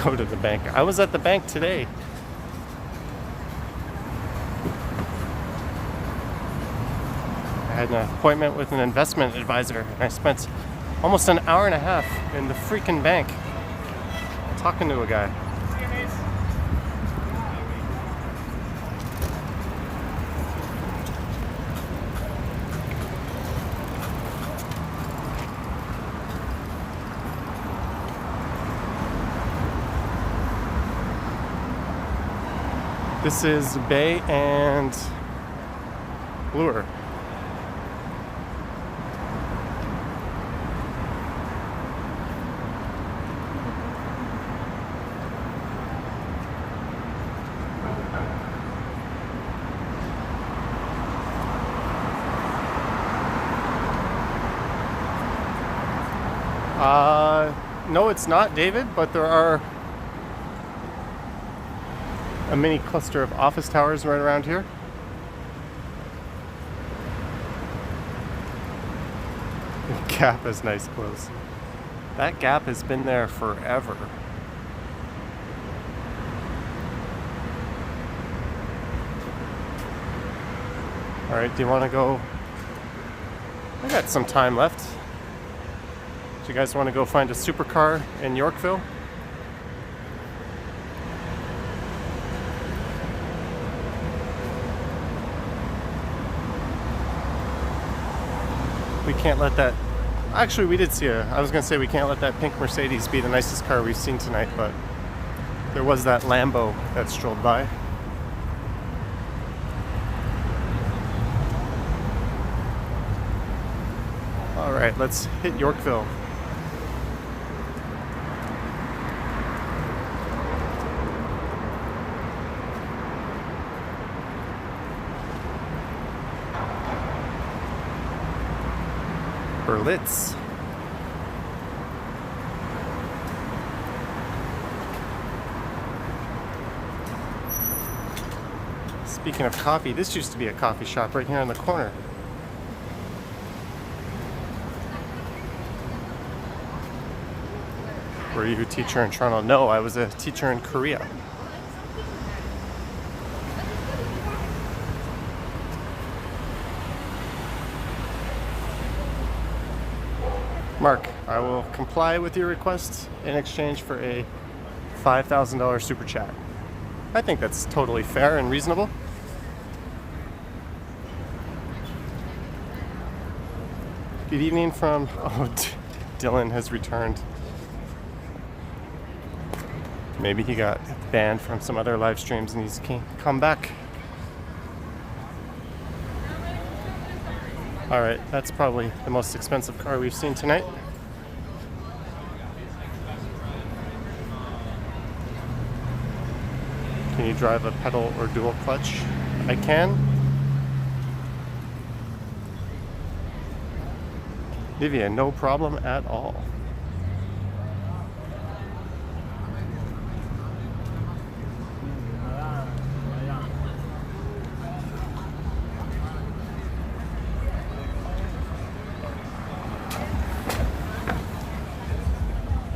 Go to the bank. I was at the bank today. I had an appointment with an investment advisor, and I spent almost an hour and a half in the freaking bank talking to a guy. This is Bay and Bloor. No, it's not, David, but there are a mini cluster of office towers right around here. The Gap has nice clothes. That Gap has been there forever. All right, do you want to go? I got some time left. Do you guys want to go find a supercar in Yorkville? We can't let that... Actually, we did see I was going to say we can't let that pink Mercedes be the nicest car we've seen tonight, but there was that Lambo that strolled by. All right, let's hit Yorkville. Berlitz. Speaking of coffee, this used to be a coffee shop right here in the corner. Were you a teacher in Toronto? No, I was a teacher in Korea. Mark, I will comply with your request in exchange for a $5,000 super chat. I think that's totally fair and reasonable. Good evening from... Oh, Dylan has returned. Maybe he got banned from some other live streams and he's come back. All right, that's probably the most expensive car we've seen tonight. Can you drive a pedal or dual clutch? I can. Vivian, no problem at all.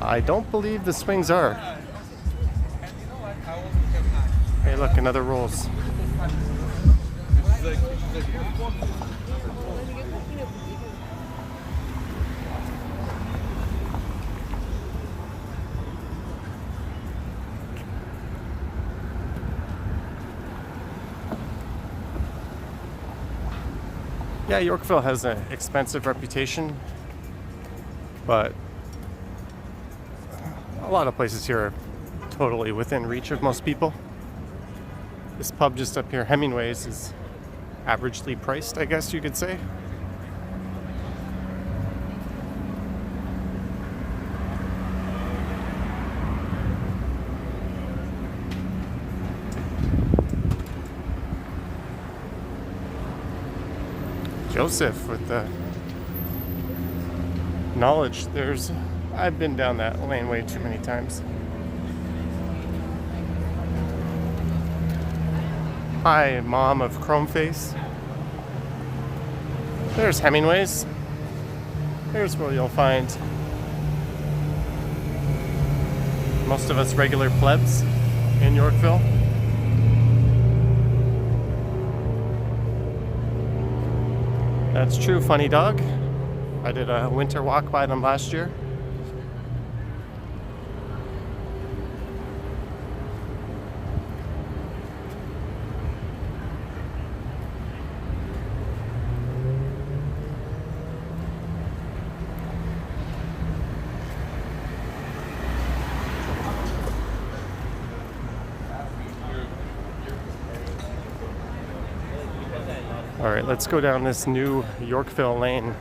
I don't believe the swings are. Hey, look, another Rolls. Yeah, Yorkville has an expensive reputation, but a lot of places here are totally within reach of most people. This pub just up here, Hemingway's, is averagely priced, I guess you could say. Joseph with the knowledge. I've been down that lane way too many times. Hi, mom of Chrome Face. There's Hemingway's. Here's where you'll find most of us regular plebs in Yorkville. That's true, funny dog. I did a winter walk by them last year. All right, let's go down this new Yorkville lane.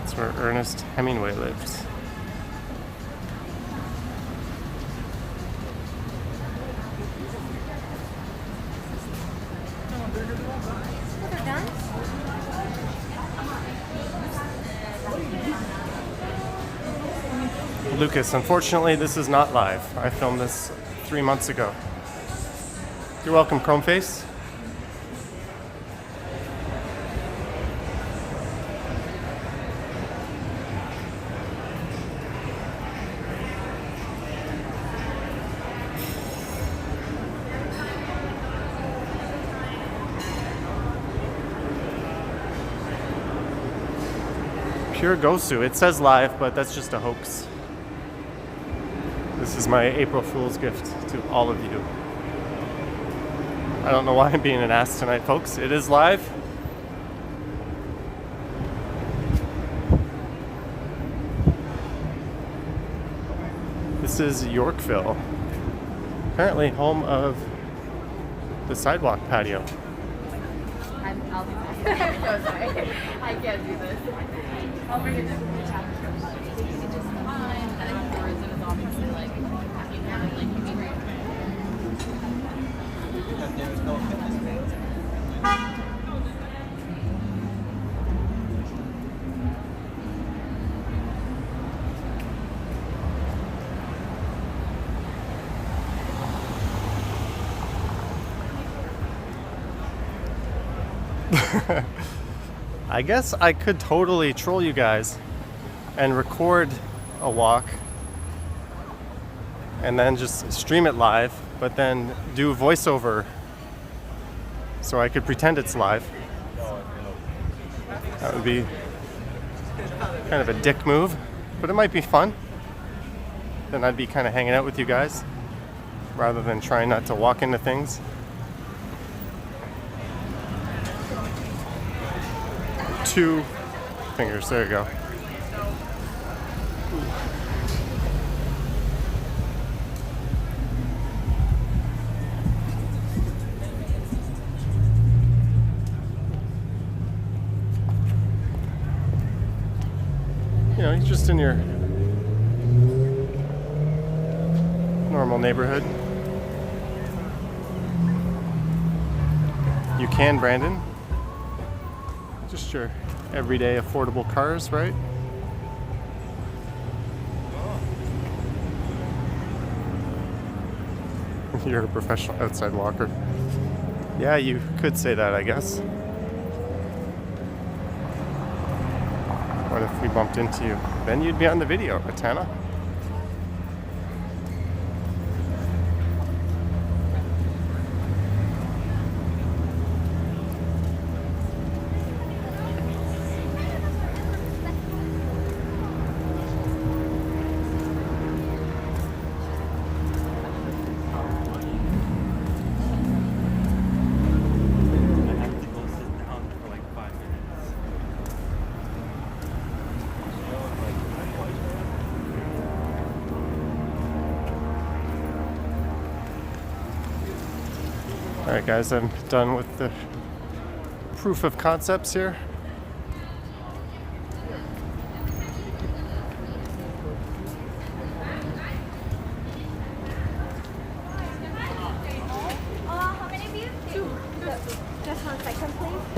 That's where Ernest Hemingway lives. Lucas, unfortunately, this is not live. I filmed this 3 months ago. You're welcome, Chromeface. Pure Gosu. It says live, but that's just a hoax. This is my April Fool's gift to all of you. I don't know why I'm being an ass tonight, folks. It is live. This is Yorkville. Apparently home of the sidewalk patio. I'll be back. No, sorry. I can't do this. I'll bring it to the chapter. It's just fine. I think tourism is obviously like, you know, like you mean. I guess I could totally troll you guys and record a walk and then just stream it live, but then do voiceover so I could pretend it's live. That would be kind of a dick move, but it might be fun. Then I'd be kind of hanging out with you guys rather than trying not to walk into things. Two fingers, there you go. You know, he's just in your normal neighborhood. You can, Brandon. Just your everyday affordable cars, right? You're a professional outside walker. Yeah, you could say that, I guess. What if we bumped into you? Then you'd be on the video, Atana. Alright guys, I'm done with the proof of concepts here. How many of you? Two. Just 1 second, please.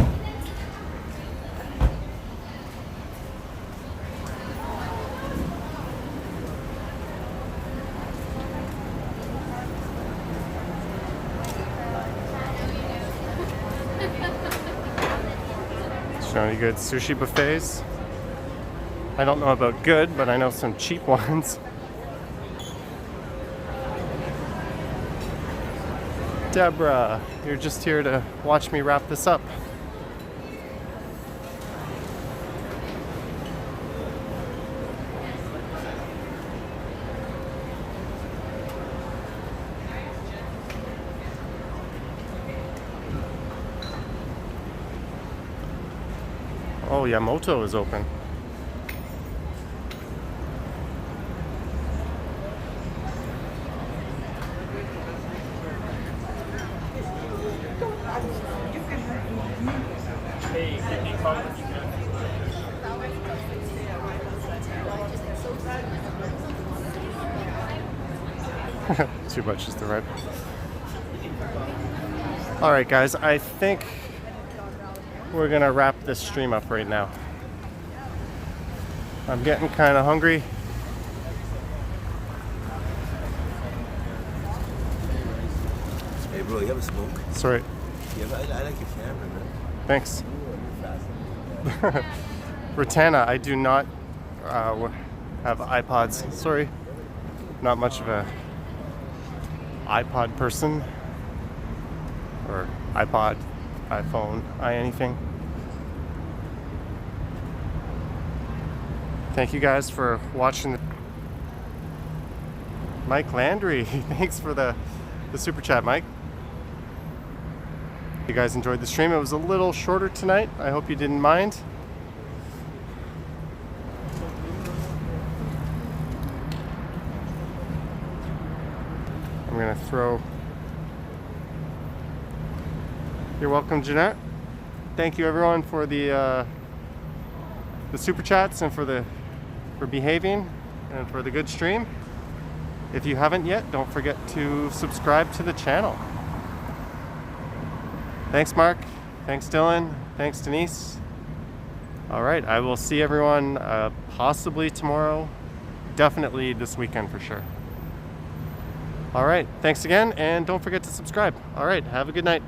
Any good sushi buffets? I don't know about good, but I know some cheap ones. Deborah, you're just here to watch me wrap this up. Oh, Yamoto is open. Too much is the right. All right, guys, I think we're gonna wrap this stream up right now. I'm getting kind of hungry. Hey bro, you have a smoke? Sorry. Yeah, I like your camera, man. Thanks. Ooh, you're fast. Ratana, I do not have iPods. Sorry. Not much of a iPod person. Or iPod, iPhone, anything. Thank you guys for watching. Mike Landry, thanks for the super chat, Mike. You guys enjoyed the stream. It was a little shorter tonight. I hope you didn't mind. I'm gonna throw. You're welcome, Jeanette. Thank you everyone for the super chats and for behaving and for the good stream. If you haven't yet, don't forget to subscribe to the channel. Thanks, Mark. Thanks, Dylan. Thanks, Denise. All right, I will see everyone possibly tomorrow, definitely this weekend for sure. All right, thanks again, and don't forget to subscribe. All right, have a good night.